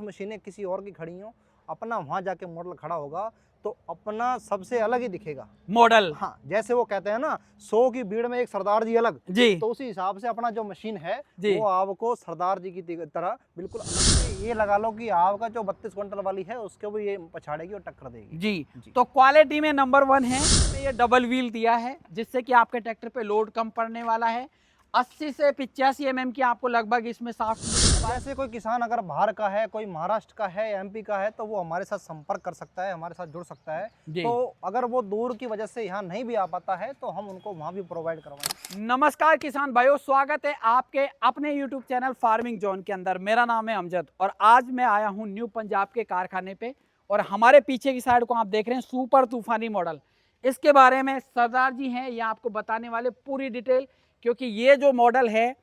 मशीनें किसी और की खड़ी हों, अपना वहाँ जाके मॉडल खड़ा होगा तो अपना सबसे अलग ही दिखेगा मॉडल। हाँ, जैसे वो कहते हैं ना 100 की भीड़ में एक सरदार जी अलग, जी तो उसी हिसाब से अपना जो मशीन है जी वो आपको सरदार जी की तरह बिल्कुल अलग से ये लगा लो कि आपका जो 32 क्विंटल वाली है उसके भी ये पछाड़ेगी और टक्कर देगी। जी। जी। तो क्वालिटी में नंबर 1 है। ये डबल व्हील दिया है जिससे कि आपके ट्रैक्टर पे लोड कम पड़ने वाला है। 80 से 85 mm की आपको लगभग इसमें शाफ्ट। जैसे कोई किसान अगर बाहर का है, कोई महाराष्ट्र का है, एमपी का है, तो वो हमारे साथ संपर्क कर सकता है, हमारे साथ जुड़ सकता है। जी। तो अगर वो दूर की वजह से यहाँ नहीं भी आ पाता है तो हम उनको वहाँ भी प्रोवाइड करवाएंगे। नमस्कार किसान भाइयों, स्वागत है आपके अपने YouTube चैनल फार्मिंग जोन के अंदर। मेरा नाम है अमजद और आज मैं आया हूँ न्यू पंजाब के कारखाने पे और हमारे पीछे की साइड को आप देख रहे हैं सुपर तूफानी मॉडल। इसके बारे में सरदार जी हैं, ये आपको बताने वाले पूरी डिटेल, क्योंकि ये जो मॉडल है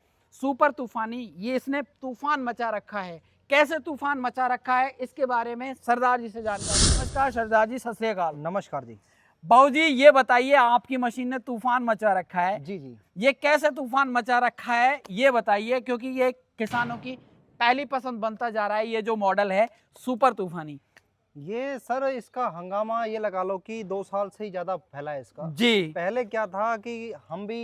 सुपर तूफानी, ये इसने तूफान मचा रखा है। कैसे तूफान मचा रखा है इसके बारे में सरदार जी से जानकारी। नमस्कार सरदार जी, सत श्री अकाल। नमस्कार जी। बाबू जी ये बताइए, आपकी मशीन ने तूफान मचा रखा है। जी जी। ये कैसे तूफान मचा रखा है ये बताइए, क्योंकि ये किसानों की पहली पसंद बनता जा रहा है ये जो मॉडल है सुपर तूफानी। ये सर इसका हंगामा ये लगा लो कि 2 साल से ही ज़्यादा फैला है इसका। जी पहले क्या था कि हम भी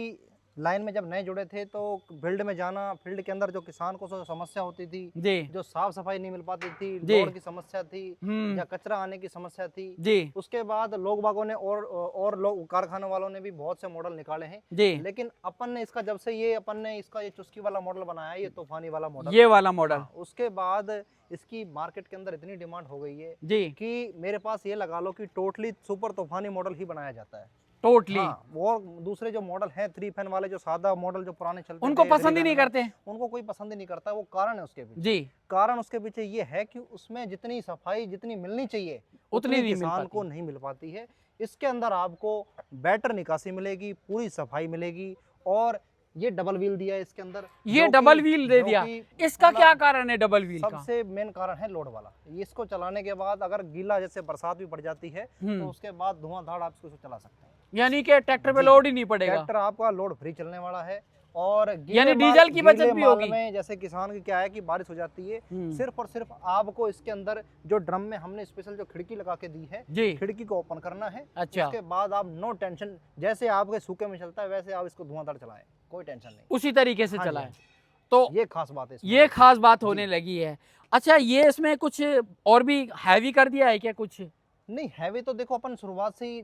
लाइन में जब नए जुड़े थे तो फील्ड में जाना, फील्ड के अंदर जो किसान को जो समस्या होती थी, जी जो साफ सफाई नहीं मिल पाती थी, जी। दौड़ की समस्या थी या कचरा आने की समस्या थी, जी उसके बाद लोग बागों ने और लोग कारखाने वालों ने भी बहुत से मॉडल निकाले हैं। जी। लेकिन अपन ने इसका जब से ये अपन ने इसका ये चुस्की वाला मॉडल बनाया है, ये तूफानी वाला मॉडल, ये वाला मॉडल। हाँ, उसके बाद इसकी मार्केट के अंदर इतनी डिमांड हो गई है जी कि मेरे पास ये लगा लो कि टोटली सुपर तूफानी मॉडल ही बनाया जाता है। टोटली। हाँ, और दूसरे जो मॉडल हैं 3 फैन वाले, जो सादा मॉडल जो पुराने चलते उनको थे, पसंद ही 3 नहीं फैन करते। उनको कोई पसंद ही नहीं करता। वो कारण है उसके पीछे। जी कारण उसके पीछे ये है कि उसमें जितनी सफाई जितनी मिलनी चाहिए उतनी नहीं मिल किसान पाती। को नहीं मिल पाती है। इसके अंदर आपको बेटर निकासी मिलेगी, पूरी सफाई मिलेगी और ये डबल व्हील दिया है इसके अंदर। ये डबल व्हील दे दिया, इसका मतलब क्या कारण है डबल व्हील का? सबसे मेन कारण है लोड वाला। इसको चलाने के बाद अगर गीला जैसे बरसात भी पड़ जाती है तो उसके बाद धुआंधार आप इसको चला सकते हैं, यानी कि ट्रैक्टर पे लोड ही नहीं पड़ेगा। ट्रैक्टर आपका लोड फ्री चलने वाला है। और यानी डीजल की बचत भी होगी। में जैसे किसान की क्या है कि बारिश हो जाती है, सिर्फ और सिर्फ आपको इसके अंदर जो ड्रम में हमने स्पेशल जो खिड़की लगा के दी है, जी खिड़की को ओपन करना है। अच्छा। उसके बाद आप नो टेंशन, जैसे आपके सूखे में चलता है वैसे आप इसको धुआंधार चलाएं, कोई टेंशन नहीं, उसी तरीके से हाँ जी, चला हाँ है। जी। तो ये खास बात है इसमें। ये खास बात होने लगी है। अच्छा, ये इसमें कुछ और भी हैवी कर दिया है क्या कुछ? नहीं, हैवी तो देखो अपन शुरुआत से ही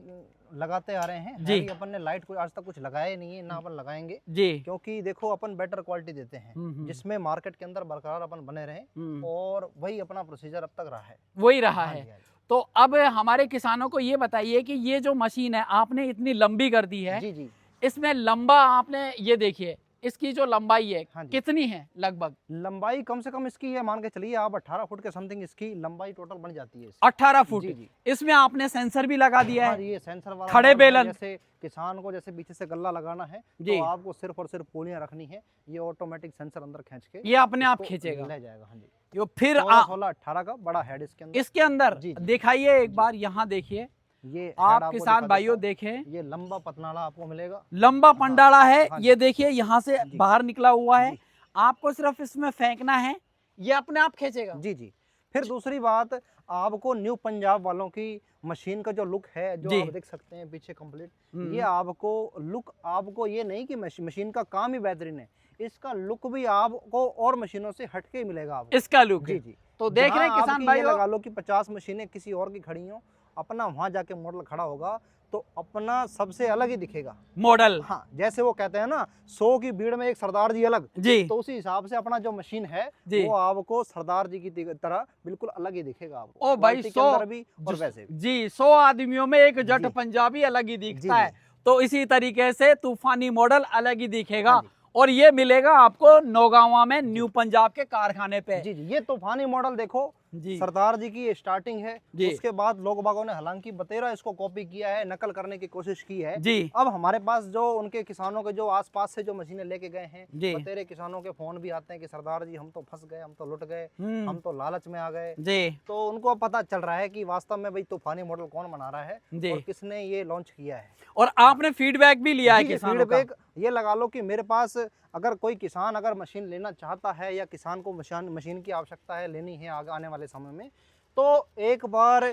लगाते आ रहे हैं। जी। हैवी अपन ने लाइट को आज तक कुछ लगाया ही नहीं है, ना अपन लगाएंगे, जी क्योंकि देखो अपन बेटर क्वालिटी देते हैं जिसमें मार्केट के अंदर बरकरार अपन बने रहें, और वही अपना प्रोसीजर अब तक रहा है। वही रहा हाँ है। जी, हाँ जी। तो अब हमारे किसानों को ये बताइए कि ये जो मशीन है आपने इतनी लंबी कर दी है, जी जी। इसमें लंबा आपने ये देखिए इसकी जो लंबाई है हाँ जी। कितनी है लगभग? लंबाई कम से कम इसकी है, मान के चलिए आप 18 फुट के समथिंग इसकी लंबाई टोटल बन जाती है। 18 फुट। जी जी। इसमें आपने सेंसर भी लगा दिया हाँ, है। ये सेंसर वाला खड़े मॉडल है। बेलन। जैसे किसान को जैसे पीछे से गल्ला लगाना है जी। तो आपको सिर्फ और सिर्फ पुलियां रखनी है, ये ऑटोमेटिक सेंसर अंदर खींच के ये अपने आप इसको खींचेगा, ले जाएगा। हाँ जी। यो फिर 16, 18 का बड़ा हेड इसके अंदर। इसके अंदर जी, जी। दिखाइए एक बार, यहाँ देखिए ये हेड आप आपको किसान दिखा भाइयों देता देखें, हूं। ये लंबा पतनाला आपको मिलेगा, लंबा पंडाला है। हाँ ये देखिए यहाँ से जी। बाहर निकला हुआ है, जी। आपको सिर्फ इसमें फेंकना है, ये अपने आप खींचेगा। जी जी। फिर दूसरी बात, आपको न्यू पंजाब वालों की मशीन का जो लुक है, जो जी। आप देख सकते हैं पीछे कंप्लीट, ये आपको लुक, आपको ये नहीं कि मशीन का काम ही बेहतरीन है, इसका लुक भी आपको और मशीनों से हटके ही मिलेगा आपको। इसका लुक जी है। जी। तो देख रहे हैं जहां किसान आपकी ये भाइयों, लगा लो कि 50 मशीनें किसी और की खड़ी हों, अपना वहां जाके मॉडल खड़ा होगा तो अपना सबसे अलग ही दिखेगा मॉडल। हाँ, जैसे वो कहते हैं ना 100 की भीड़ में एक सरदार जी अलग, जी तो उसी हिसाब से अपना जो मशीन है जी। वो आपको सरदार जी की तरह बिल्कुल अलग ही दिखेगा आपको। ओ भाई, क्वालिटी के 100 अंदर भी और वैसे भी। जी 100 आदमियों में एक जट जी। पंजाबी अलग ही जी, दिखता है, जी। तो इसी तरीके से तूफानी मॉडल अलग ही दिखेगा। हाँ जी। और ये मिलेगा आपको नौगांवा में न्यू पंजाब के कारखाने पे। जी जी। ये तूफानी मॉडल देखो, जी सरदार जी की स्टार्टिंग है, जी। उसके बाद लोग बागों ने हालांकि बतेरा इसको कॉपी किया है, नकल करने की कोशिश की है। जी अब हमारे पास जो उनके किसानों के जो आसपास से जो मशीनें लेके गए हैं, जी। बतेरे किसानों के फोन भी आते हैं कि सरदार जी हम तो फंस गए, हम तो लुट गए, हम तो लालच में आ गए। जी तो उनको पता चल रहा है कि वास्तव में भाई तूफानी मॉडल कौन बना रहा है जी। और किसने ये लॉन्च किया है। और आपने फीडबैक भी लिया है जी, किसानों का? फीडबैक ये लगा लो कि मेरे पास अगर कोई किसान अगर मशीन लेना चाहता है या किसान को मशीन की आवश्यकता है, लेनी है आगे आने वाले वाले समय में, तो एक बार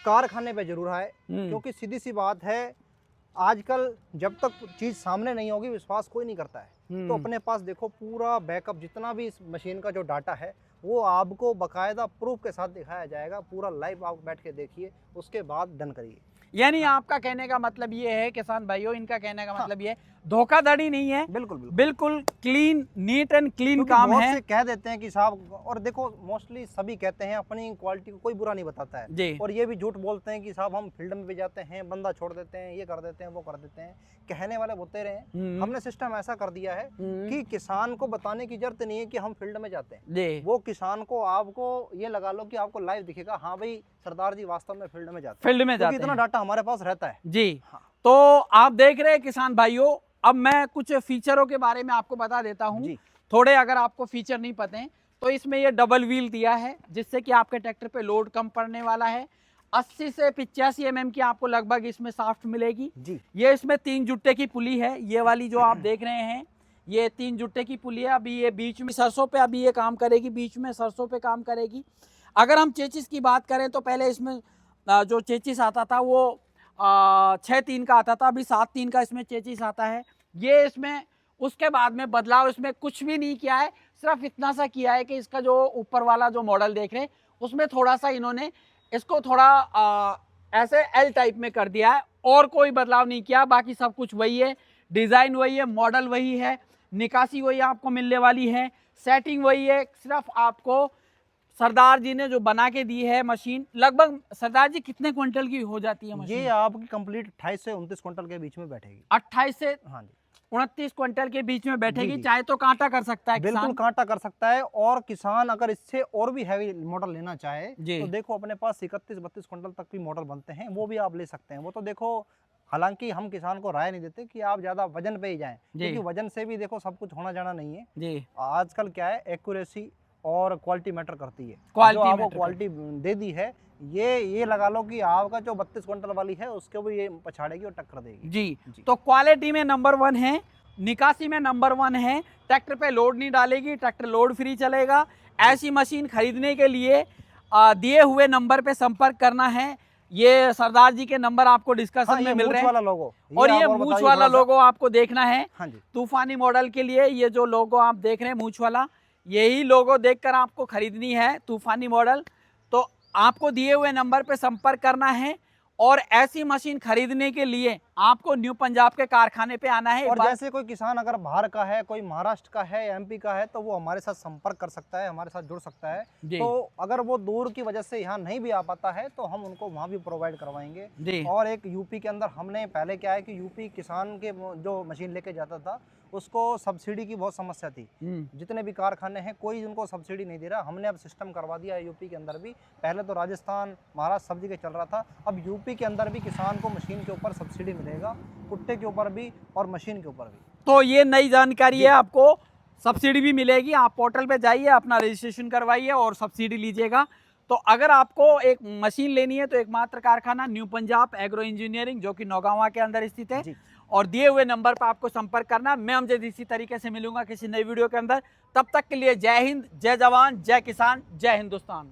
कारखाने पे जरूर आए, क्योंकि सीधी सी बात है आजकल जब तक चीज़ सामने नहीं होगी विश्वास कोई नहीं करता है। तो अपने पास देखो पूरा बैकअप, जितना भी इस मशीन का जो डाटा है वो आपको बाकायदा प्रूफ के साथ दिखाया जाएगा। पूरा लाइव आप बैठ के देखिए, उसके बाद डन करिए। यानी आपका कहने का मतलब ये है किसान भाइयों, इनका कहने का मतलब ये है धोखाधड़ी नहीं है, बिल्कुल बिल्कुल बिल्कुल क्लीन, नीट एंड क्लीन क्योंकि काम बहुत है। से कह देते हैं कि साहब, और देखो मोस्टली सभी कहते हैं अपनी क्वालिटी को कोई बुरा नहीं बताता है, जी। और ये भी झूठ बोलते हैं कि साहब हम फील्ड में भी जाते हैं, बंदा छोड़ देते हैं, ये कर देते हैं, वो कर देते हैं। कहने वाले बोलते रहे। हमने सिस्टम ऐसा कर दिया है कि किसान को बताने की जरूरत नहीं है कि हम फील्ड में जाते हैं। जी। वो किसान को, आपको ये लगा लो कि आपको लाइव दिखेगा, हाँ भाई सरदार जी वास्तव में फील्ड में जाते हैं, फील्ड में क्योंकि जाते इतना हैं। डाटा हमारे पास रहता है। जी। हाँ। तो आप देख रहे हैं किसान भाइयों, अब मैं कुछ फीचरों के बारे में आपको बता देता हूं। जी। थोड़े अगर आपको फीचर नहीं पते हैं तो इसमें ये डबल व्हील दिया है, जिससे कि आपके ट्रैक्टर पे लोड कम पड़ने वाला है। 80 से 85 mm की आपको लगभग इसमें साफ्ट मिलेगी जी। ये इसमें 3 जुट्टे की पुली है, ये वाली जो आप देख रहे हैं ये 3 जुट्टे की पुली है। अभी ये बीच में सरसों पे अभी ये काम करेगी, बीच में सरसों पे काम करेगी। अगर हम चेचिस की बात करें तो पहले इसमें जो चेचिस आता था वो 6-3 का आता था, अभी 7-3 का इसमें चेचिस आता है। ये इसमें उसके बाद में बदलाव इसमें कुछ भी नहीं किया है, सिर्फ इतना सा किया है कि इसका जो ऊपर वाला जो मॉडल देख रहे हैं उसमें थोड़ा सा इन्होंने इसको थोड़ा ऐसे एल टाइप में कर दिया है, और कोई बदलाव नहीं किया। बाकी सब कुछ वही है, डिज़ाइन वही है, मॉडल वही है, निकासी वही आपको मिलने वाली है, सेटिंग वही है। सिर्फ आपको सरदार जी ने जो बना के दी है मशीन, लगभग सरदार जी कितने क्विंटल की हो जाती है मशीन? ये आपकी कंप्लीट 28 से 29 क्विंटल के बीच में बैठेगी। 28 से हाँ जी 29 क्विंटल के बीच में बैठेगी। जी, जी। चाहे तो कांटा कर सकता है बिल्कुल किसान। कांटा कर सकता है, और किसान अगर इससे और भी हैवी मॉडल लेना चाहे जी। तो देखो अपने पास 31-32 क्विंटल तक भी मॉडल बनते हैं, वो भी आप ले सकते हैं। वो तो देखो, हालांकि हम किसान को राय नहीं देते कि आप ज्यादा वजन पे ही जाएं, क्योंकि वजन से भी देखो सब कुछ होना जाना नहीं है जी। आजकल। क्या है, एक्यूरेसी और क्वालिटी मैटर करती है। क्वालिटी जो आपको मैटर क्वालिटी दे दी है, ये लगा लो कि आपका जो 32 क्विंटल वाली है उसके भी ये पछाड़ेगी और टक्कर देगी। जी। जी। तो क्वालिटी में नंबर 1 है, निकासी में नंबर 1 है, ट्रैक्टर पे लोड नहीं डालेगी, ट्रैक्टर लोड फ्री चलेगा। ऐसी मशीन खरीदने के लिए दिए हुए नंबर पे संपर्क करना है। ये सरदार जी के नंबर आपको डिस्कशन में मिल रहे हैं, वाला लोगो, और ये मूंछ वाला लोगो आपको देखना है। हाँ जी। तूफानी मॉडल के लिए ये जो लोगो आप देख रहे हैं मूंछ वाला, यही लोगो देखकर आपको खरीदनी है तूफानी मॉडल। तो आपको दिए हुए नंबर पे संपर्क करना है, और ऐसी मशीन खरीदने के लिए आपको न्यू पंजाब के कारखाने पे आना है। और जैसे कोई किसान अगर बाहर का है, कोई महाराष्ट्र का है, एमपी का है, तो वो हमारे साथ संपर्क कर सकता है, हमारे साथ जुड़ सकता है। तो अगर वो दूर की वजह से यहाँ नहीं भी आ पाता है तो हम उनको वहाँ भी प्रोवाइड करवाएंगे। और एक यूपी के अंदर हमने पहले क्या है कि यूपी किसान के जो मशीन लेके जाता था उसको सब्सिडी की बहुत समस्या थी। जितने भी कारखाने हैं कोई उनको सब्सिडी नहीं दे रहा, हमने अब सिस्टम करवा दिया है यूपी के अंदर भी। पहले तो राजस्थान, महाराष्ट्र सब जगह चल रहा था, अब यूपी के अंदर भी किसान को मशीन के ऊपर सब्सिडी मिलेगा, कुट्टे के ऊपर भी और मशीन के ऊपर भी। तो ये नई जानकारी है, आपको सब्सिडी भी मिलेगी। आप पोर्टल पे जाइए, अपना रजिस्ट्रेशन करवाइए और सब्सिडी लीजिएगा। तो अगर आपको एक मशीन लेनी है तो एकमात्र कारखाना न्यू पंजाब एग्रो इंजीनियरिंग, जो कि नौगांवा के अंदर स्थित है, और दिए हुए नंबर पर आपको संपर्क करना। मैं अमजद इसी तरीके से मिलूंगा किसी नई वीडियो के अंदर। तब तक के लिए जय हिंद, जय जवान, जय किसान, जय हिंदुस्तान।